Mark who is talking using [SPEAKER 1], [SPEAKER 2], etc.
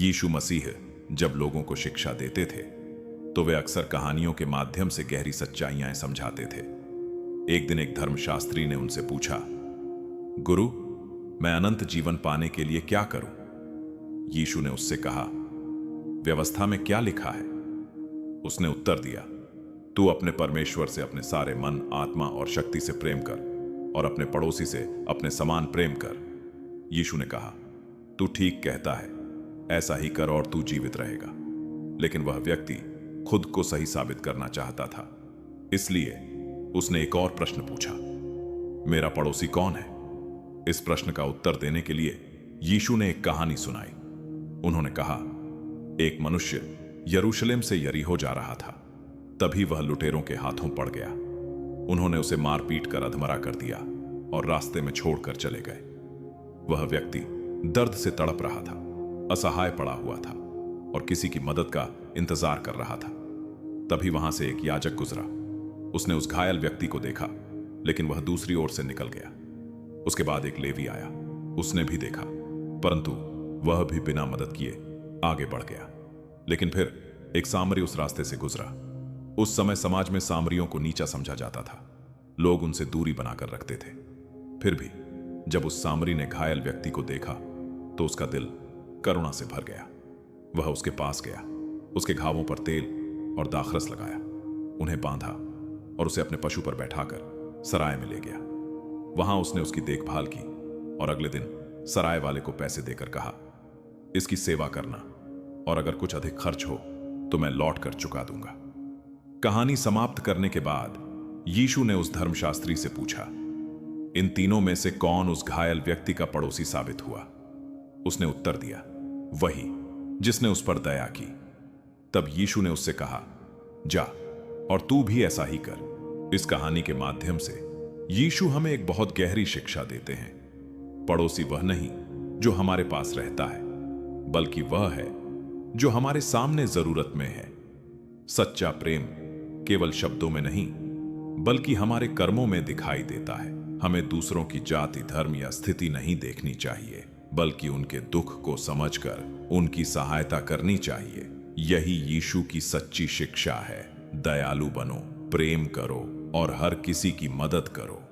[SPEAKER 1] यीशु मसीह जब लोगों को शिक्षा देते थे तो वे अक्सर कहानियों के माध्यम से गहरी सच्चाइयां समझाते थे। एक दिन एक धर्मशास्त्री ने उनसे पूछा, गुरु, मैं अनंत जीवन पाने के लिए क्या करूं? यीशु ने उससे कहा, व्यवस्था में क्या लिखा है? उसने उत्तर दिया, तू अपने परमेश्वर से अपने सारे मन, आत्मा और शक्ति से प्रेम कर और अपने पड़ोसी से अपने समान प्रेम कर। यीशु ने कहा, तू ठीक कहता है, ऐसा ही कर और तू जीवित रहेगा। लेकिन वह व्यक्ति खुद को सही साबित करना चाहता था, इसलिए उसने एक और प्रश्न पूछा, मेरा पड़ोसी कौन है? इस प्रश्न का उत्तर देने के लिए यीशु ने एक कहानी सुनाई। उन्होंने कहा, एक मनुष्य यरूशलेम से यरीहो जा रहा था। तभी वह लुटेरों के हाथों पड़ गया। उन्होंने उसे मार पीट कर अधमरा कर दिया और रास्ते में छोड़कर चले गए। वह व्यक्ति दर्द से तड़प रहा था, असहाय पड़ा हुआ था और किसी की मदद का इंतजार कर रहा था। तभी वहां से एक याजक गुजरा। उसने उस घायल व्यक्ति को देखा, लेकिन वह दूसरी ओर से निकल गया। उसके बाद एक लेवी आया, उसने भी देखा, परंतु वह भी बिना मदद किए आगे बढ़ गया। लेकिन फिर एक सामरी उस रास्ते से गुजरा। उस समय समाज में सामरियों को नीचा समझा जाता था। लोग उनसे दूरी बनाकर रखते थे। फिर भी जब उस सामरी ने घायल व्यक्ति को देखा तो उसका दिल करुणा से भर गया। वह उसके पास गया, उसके घावों पर तेल और दाखरस लगाया, उन्हें बांधा और उसे अपने पशु पर बैठाकर सराय में ले गया। वहां उसने उसकी देखभाल की और अगले दिन सराय वाले को पैसे देकर कहा, इसकी सेवा करना और अगर कुछ अधिक खर्च हो तो मैं लौट कर चुका दूंगा। कहानी समाप्त करने के बाद यीशु ने उस धर्मशास्त्री से पूछा, इन तीनों में से कौन उस घायल व्यक्ति का पड़ोसी साबित हुआ? उसने उत्तर दिया, वही जिसने उस पर दया की। तब यीशु ने उससे कहा, जा और तू भी ऐसा ही कर। इस कहानी के माध्यम से यीशु हमें एक बहुत गहरी शिक्षा देते हैं। पड़ोसी वह नहीं जो हमारे पास रहता है, बल्कि वह है जो हमारे सामने जरूरत में है। सच्चा प्रेम केवल शब्दों में नहीं, बल्कि हमारे कर्मों में दिखाई देता है। हमें दूसरों की जाति, धर्म या स्थिति नहीं देखनी चाहिए, बल्कि उनके दुख को समझकर उनकी सहायता करनी चाहिए। यही यीशु की सच्ची शिक्षा है। दयालु बनो, प्रेम करो और हर किसी की मदद करो।